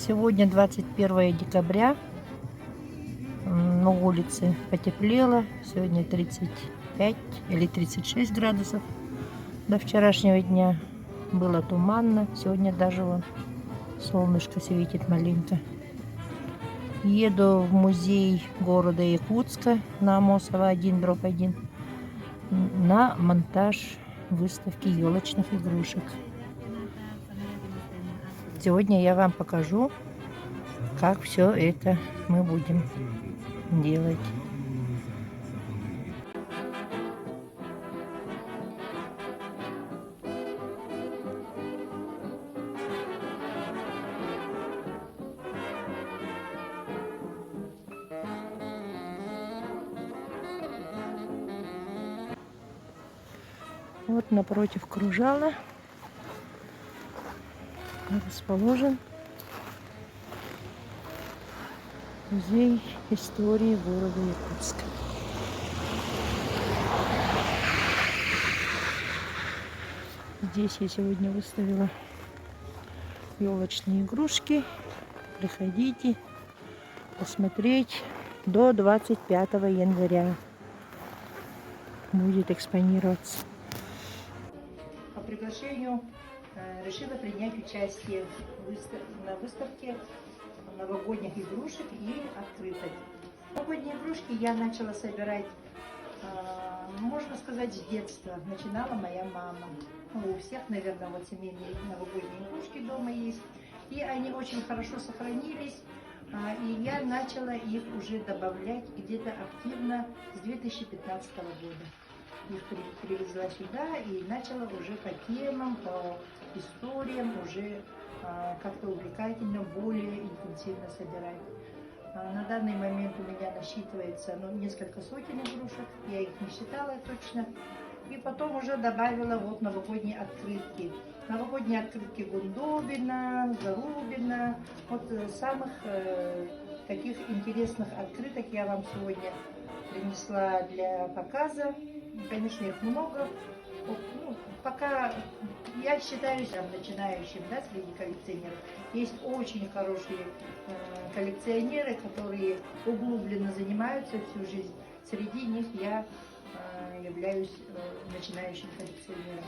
Сегодня 21 декабря. На улице потеплело. Сегодня 35 или 36 градусов. До вчерашнего дня было туманно. Сегодня даже вон солнышко светит маленько. Еду в музей города Якутска на Амосова 1/1 на монтаж выставки елочных игрушек. Сегодня я вам покажу, как все это мы будем делать. Вот напротив кружала расположен музей истории города Якутска. Здесь я сегодня выставила елочные игрушки. Приходите посмотреть. До 25 января будет экспонироваться. По приглашению решила принять участие на выставке новогодних игрушек и открыток. Новогодние игрушки я начала собирать, можно сказать, с детства. Начинала моя мама. У всех, наверное, вот семейные новогодние игрушки дома есть. И они очень хорошо сохранились. И я начала их уже добавлять где-то активно с 2015 года. Их привезла сюда и начала уже по темам, по историям уже как-то увлекательно, более интенсивно собирать. На данный момент у меня насчитывается несколько сотен игрушек, я их не считала точно. И потом уже добавила вот новогодние открытки. Новогодние открытки Гундобина, Зарубина. Вот самых таких интересных открыток я вам сегодня принесла для показа. Конечно, их много. Пока я считаюсь начинающим, да, среди коллекционеров. Есть очень хорошие коллекционеры, которые углубленно занимаются всю жизнь. Среди них я являюсь начинающим коллекционером.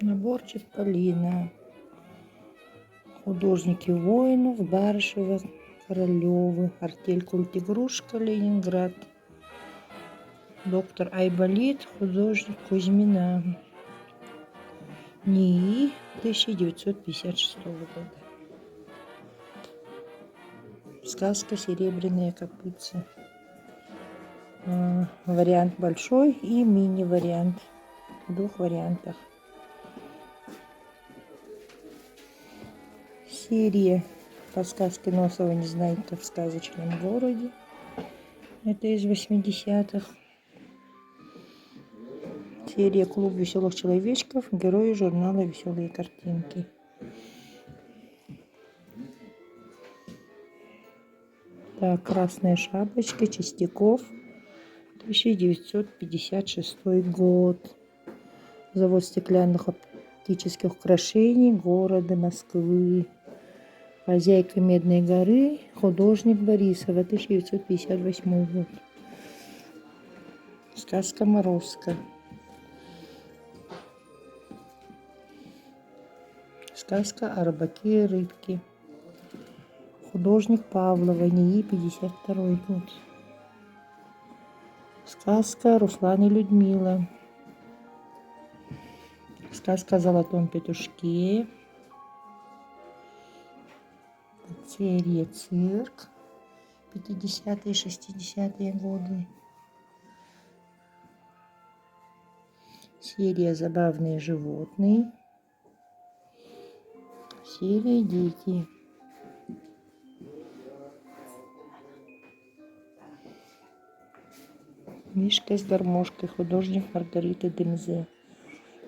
Наборчик Полина. Художники воинов, Барышева, Королевы. Артель Культ Игрушка, Ленинград. Доктор Айболит, художник Кузьмина. НИИ 1956 года. Сказка «Серебряные копытца». Вариант большой и мини-вариант. В двух вариантах. Серия по сказке Носова «Незнайка в сказочном городе». Это из 80-х. Серия «Клуб веселых человечков». Герои журнала «Веселые картинки». Так, «Красная шапочка», Чистяков, 1956 год. Завод стеклянных оптических украшений города Москвы. Хозяйка Медной горы, художник Борисова, 1958 год. Сказка Морозко. Сказка о рыбаке и рыбке. Художник Павлова, НИИ, 52 год. Сказка Руслан и Людмила. Сказка о золотом петушке. Серия «Цирк», 50-е, 60-е годы. Серия «Забавные животные». Серия «Дети». Мишка с гармошкой. Художник Маргарита Демзе.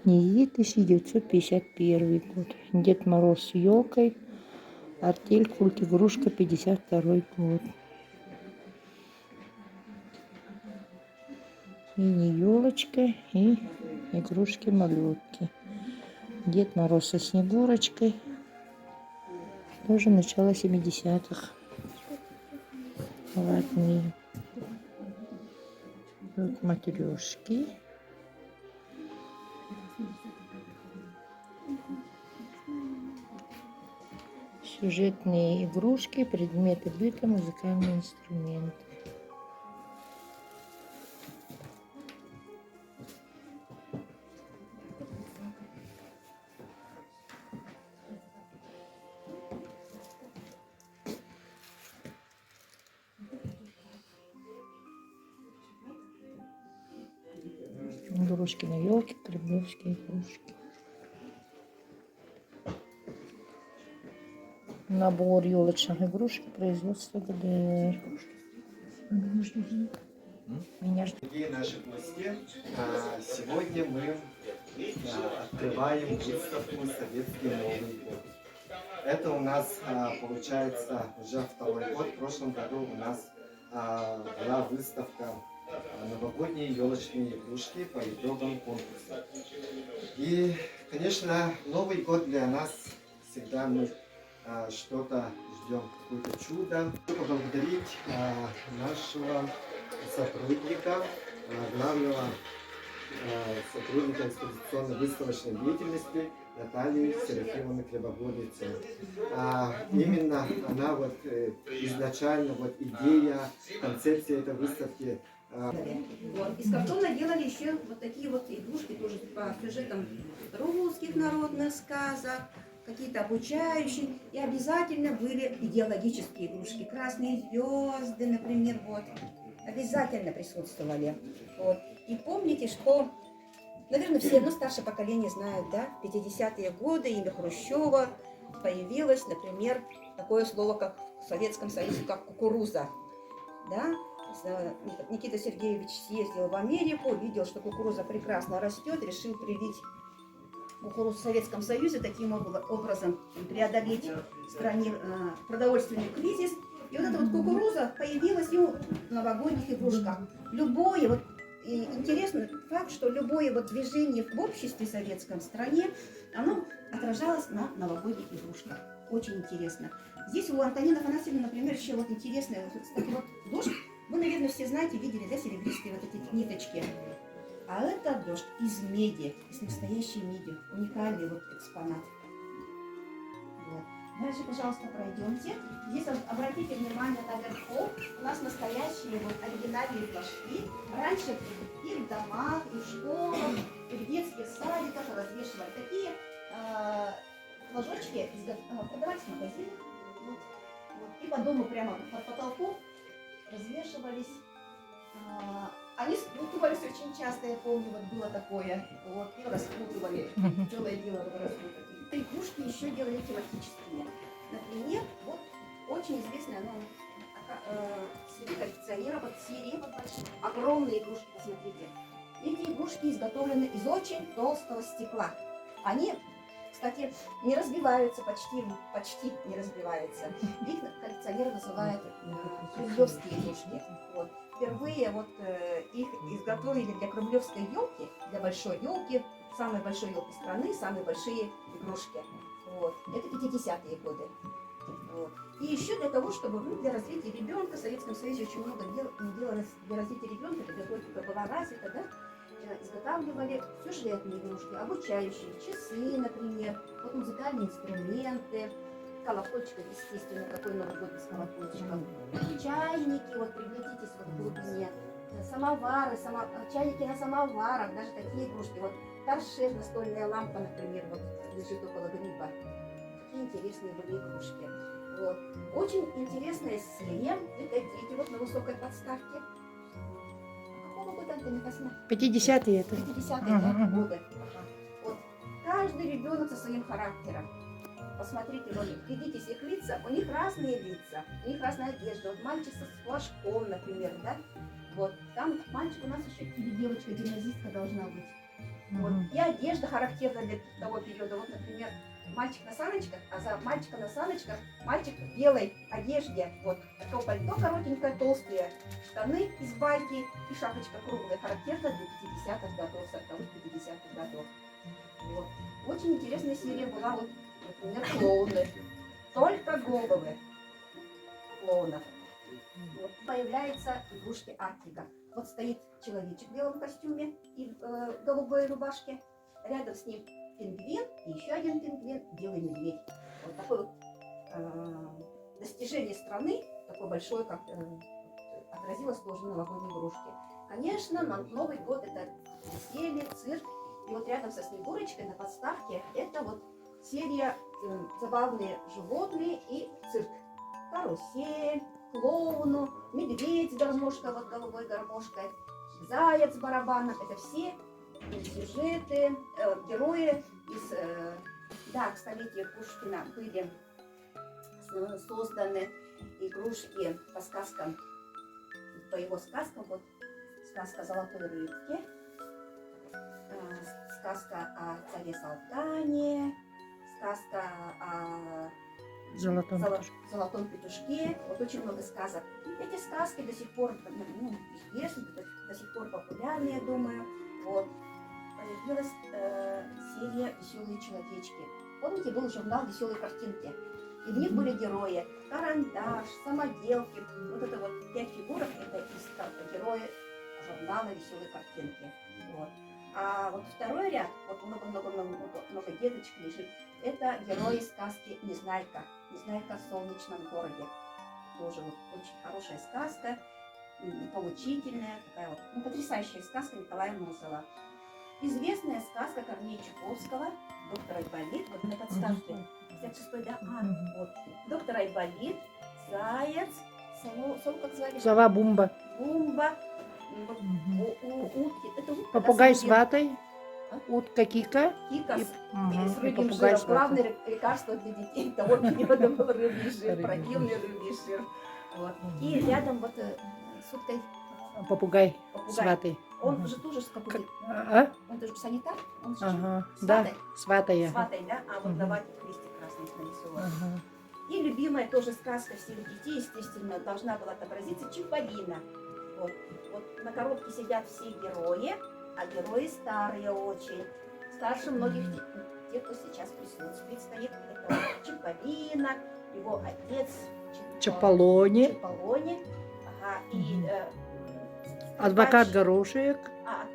НИИ, 1951 год. Дед Мороз с елкой. Артель «Культ игрушка», 52 год. Мини-елочка и игрушки-малютки. Дед Мороз со Снегурочкой. Тоже начало 70-х. Ватные. Тут матрешки. Сюжетные игрушки, предметы быта, музыкальные инструменты. Игрушки на елке, кремлевские игрушки. Набор елочных игрушек производства ГДР. Дорогие наши гости, сегодня мы открываем выставку «Советский Новый год». Это у нас получается уже второй год. В прошлом году у нас была выставка «Новогодние елочные игрушки» по итогам конкурса. И, конечно, Новый год для нас всегда мы что-то ждем, какое-то чудо. Поблагодарить нашего сотрудника, главного сотрудника экспозиционно-выставочной деятельности Наталью Серафимовну Хлебоголицу. Именно она вот изначально вот идея, концепция этой выставки. Вот. Из картона делали еще вот такие вот игрушки, тоже по сюжетам русских народных сказок, какие-то обучающие. И обязательно были идеологические игрушки. Красные звезды, например, вот. Обязательно присутствовали. Вот. И помните, что, наверное, все, ну, старшее поколение знают, да, в 50-е годы имя Хрущева появилось, например, такое слово, как в Советском Союзе, как кукуруза. Да? Никита Сергеевич съездил в Америку, увидел, что кукуруза прекрасно растет, решил привить кукурузу в Советском Союзе, таким образом преодолеть в стране продовольственный кризис. И вот эта вот кукуруза появилась и в новогодних игрушках. Любое, вот интересный факт, что любое вот движение в обществе советском стране, оно отражалось на новогодних игрушках. Очень интересно. Здесь у Антонины Афанасьевны, например, еще вот интересный вот такой вот дождь. Вы, наверное, все знаете, видели, да, серебристые вот эти ниточки. А это дождь из меди, из настоящей меди. Уникальный вот экспонат. Вот. Дальше, пожалуйста, пройдемте. Здесь обратите внимание наверху. У нас настоящие вот оригинальные флажки. Раньше и в домах, и в школах, и в детских садиках развешивали такие флажочки, продавались в магазинах. Вот. И по дому прямо под потолком развешивались. Они спутывались очень часто, я помню, вот было такое. Вот, и распутывали. Целое дело распутывали. И игрушки еще делали тематические. Например, вот очень известная, среди коллекционеров, вот серии, огромные игрушки, посмотрите. Эти игрушки изготовлены из очень толстого стекла. Они, кстати, не разбиваются, почти не разбиваются. Их коллекционеры называют кремлевские игрушки. Вот. Впервые вот их изготовили для кремлевской елки, для большой елки, самой большой елки страны, самые большие игрушки. Вот. Это 50-е годы. Вот. И еще для того, чтобы для развития ребенка, в Советском Союзе очень много делалось для развития ребенка, когда только была развита, да, изготавливали сюжетные игрушки, обучающие, часы, например, вот музыкальные инструменты, колокольчик, естественно, такой Новый год без колокольчиков, чайники, вот приглядитесь вот в глубине, самовары, чайники на самоварах, даже такие игрушки, вот торшер, настольная лампа, например, вот лежит около гриба. Такие интересные были игрушки. Вот. Очень интересная серия, это дети вот на высокой подставке. Какого года это не косна? 50-е это. 50-е годы. Ага. Вот. Каждый ребенок со своим характером. Посмотрите, вот, глядитесь их лица, у них разные лица, у них разная одежда. Вот мальчик со флажком, например, да? Вот. Там мальчик у нас еще или девочка, гимназистка должна быть. Вот. И одежда характерна для того периода. Вот, например, мальчик на саночках, а за мальчиком на саночках мальчик в белой одежде. Вот такое пальто коротенькое, толстые штаны из байки и шапочка круглая, характерна для 50-х годов, 40-х, 50-х годов. Вот. Очень интересная серия была, вот, например, клоуны. Только головы клоунов. Вот. Появляются игрушки Артика. Вот стоит человечек в белом костюме и в голубой рубашке. Рядом с ним пингвин и еще один пингвин, белый медведь. Вот такое вот достижение страны, такое большое, как отразилось тоже на новогодней игрушке. Конечно, на Новый год это веселье, цирк. И вот рядом со Снегурочкой на подставке это вот серия забавные животные и цирк. Карусель, клоуну, медведь, гармошка, вот голубой гармошкой, заяц с барабаном. Это все сюжеты, герои из, да, к столетию Пушкина были созданы игрушки по сказкам, по его сказкам. Вот сказка о золотой рыбке, сказка о царе Салтане, сказка о золотом петушке. Вот очень много сказок. Эти сказки до сих пор известны, до сих пор популярны, я думаю. Вот. Появилась серия «Веселые человечки». Помните, был журнал «Веселые картинки». И в них были герои. Карандаш, самоделки. Вот это вот 5 фигурок, это из герои журнала «Веселые картинки». Вот. А вот второй ряд, вот много деточек лежит, это герои сказки «Незнайка». «Незнайка в солнечном городе». Тоже вот очень хорошая сказка, поучительная, такая вот, потрясающая сказка Николая Мосова. Известная сказка Корнея Чуковского «Доктор Айболит». Вот на подставке. 56-й, да? Вот. «Доктор Айболит», заяц, как звали? Сова Бумба. Бумба. Вот, утки. Это утка, Попугай с ватой. Утка Кика. Кика И, с рыбьим попугай жиром. с ватой. Главное лекарство для детей того периода был рыбий жир, противный рыбий жир. Вот. И рядом вот с уткой Попугай с ватой. Он же тоже какой-то... Он тоже санитар? Он же Да, сватая. Сватай, да? А вот давайте крестик красный нарисован. И любимая тоже сказка всех детей, естественно, должна была отобразиться Чиполлино. Вот. Вот на коробке сидят все герои, а герои старые очень. Старше многих тех, кто сейчас присутствует, стоит. Это Чиполлино, его отец Чаполони. Ага, и адвокат Горошек.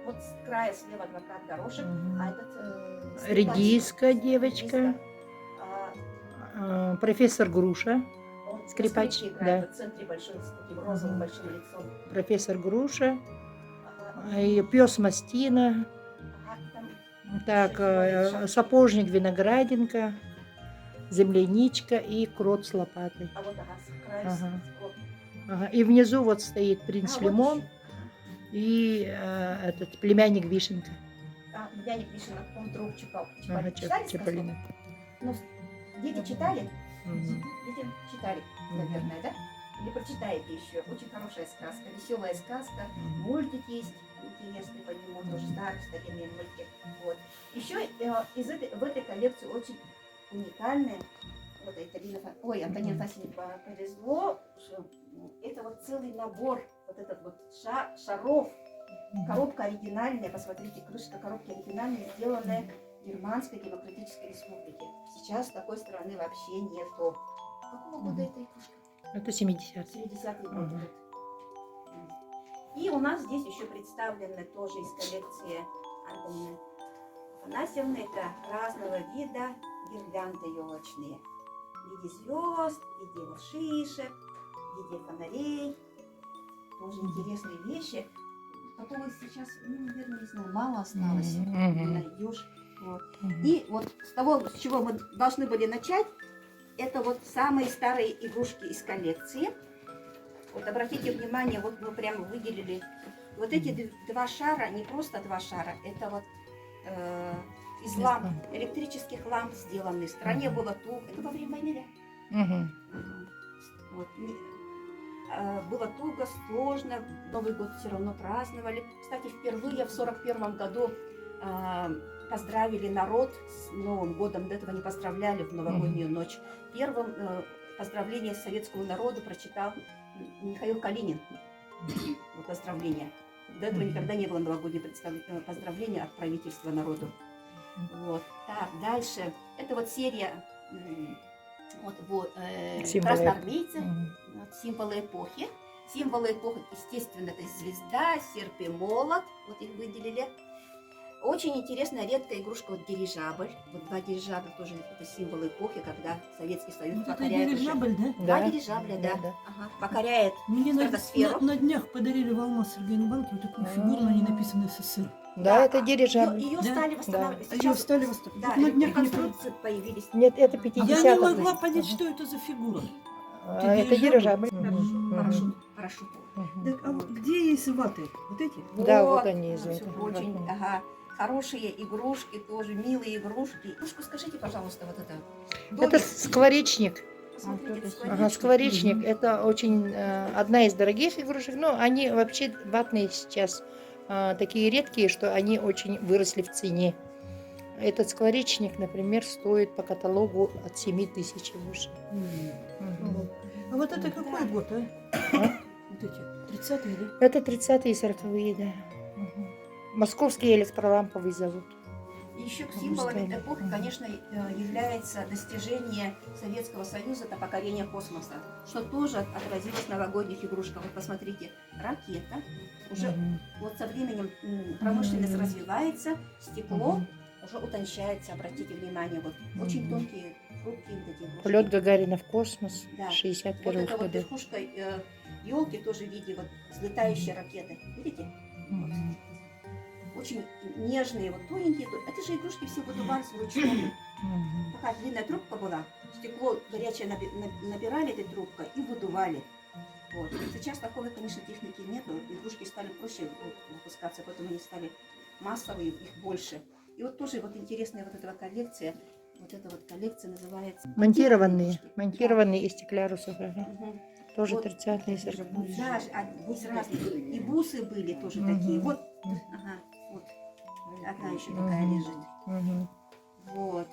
Вот с края слева адвокат Горошек, а этот редиска девочка. Профессор Груша. Скрипач, да. В центре большой, с таким розовым большим лицом. Профессор Груша. И пес Мастина. Так, сапожник Винограденко. земляничка и крот с лопатой. А вот, ага, с краю Ага. вот. Ага. И внизу вот стоит принц А, вот Лимон еще. и этот племянник Вишенка. А, Яник Вишенок, он друг Ага, Чапаева. Читали сказку? Чаполина. Ну, дети читали? Мгм. Дети читали, наверное, да? Или прочитаете еще. Очень хорошая сказка, веселая сказка. Мгм. Мультик есть интересный по нему, тоже старый, старинный мультик. Вот. Еще в этой коллекции очень уникальная, вот Антонина Васильевна повезло, что это вот целый набор, вот этот вот шаров. Коробка оригинальная, посмотрите, крышка коробки оригинальная, сделанная в Германской Демократической Республике. Сейчас такой страны вообще нету. Какого года эта игрушка? Это 70-е. 70-й год. Ага. И у нас здесь еще представлены тоже из коллекции Антонины Афанасьевны. Это разного вида гирлянды елочные. В виде звезд, в виде вот шишек, в виде фонарей. Тоже интересные вещи. Которых сейчас, наверное, не знаю, мало осталось. Не найдешь. Вот. И вот с того, с чего мы должны были начать, это вот самые старые игрушки из коллекции. Вот обратите внимание, вот мы прямо выделили вот эти два шара, не просто два шара, это вот из ламп, электрических ламп сделаны. В стране было туго. Это во время войны, да? Мгм. Вот. Было туго, сложно. Новый год все равно праздновали. Кстати, впервые в 1941 году поздравили народ с Новым годом. До этого не поздравляли в новогоднюю ночь. Первым поздравление советскому народу прочитал Михаил Калинин. Вот поздравление. До этого никогда не было новогоднего поздравления от правительства народу. Вот. Так, дальше. Это вот серия красноармейцев. Вот, символы эпохи. Символы эпохи, естественно, это звезда, серп и молот. Вот их выделили. Очень интересная, редкая игрушка, вот дирижабль. Вот два дирижабля тоже это символ эпохи, когда Советский Союз Вот это покоряет уже. дирижабль, да? Два Да. дирижабля, да. Да. Ага, покоряет Мне стратосферу. на днях подарили в Алмаз-Сергейном банке вот такую фигуру, на ней написано СССР. Да, это дирижабль. Ее Да? стали восстанавливать. Да. Сейчас Её стали восстанавливать. Да, На днях не реконструкции появились. Нет, это Я 50-е. не могла понять, что это за фигура. Это дирижабль. Парашют. Парашют. Так, а где есть ваты? Вот эти? Да, вот они из всё этого. очень, Мгм. ага, хорошие игрушки тоже, милые игрушки. Игрушку скажите, пожалуйста, вот это. Это скворечник. Посмотрите, Ага, скворечник. Это очень одна из дорогих игрушек. Но они вообще ватные сейчас такие редкие, что они очень выросли в цене. Этот скворечник, например, стоит по каталогу от 7000 и выше. Мгм. А вот это какой Да. год, а? А? Вот эти, 30-е, да? Это 30-е и 40-е, да. Мгм. Московские электроламповый завод. Еще к символам эпохи, конечно, является достижение Советского Союза, это покорение космоса, что тоже отразилось в новогодних игрушках. Вот посмотрите, ракета, уже вот со временем промышленность развивается, стекло уже утончается, обратите внимание, вот очень тонкие, хрупкие вот эти игрушки. Полет Гагарина в космос, Да. 61 Вот это вот году. верхушка елки тоже в виде вот взлетающей ракеты. Видите? Мгм. Очень нежные, вот тоненькие. Это же игрушки все выдувались вручную. Мгм. Такая длинная трубка была, стекло горячее набирали этой трубкой и выдували. Вот. Сейчас такой, конечно, техники нету, игрушки стали проще выпускаться, поэтому они стали массовые, их больше. И вот тоже вот интересная вот эта коллекция, называется... Монтированные, игрушки. монтированные из стеклярусов. Ага. Да. Мгм. Тоже Вот. 30-е и 40-е. Да, гусь разные. И бусы были тоже Мгм. такие. Вот, ага, вот. Одна еще такая Мгм. лежит. Мгм. Вот.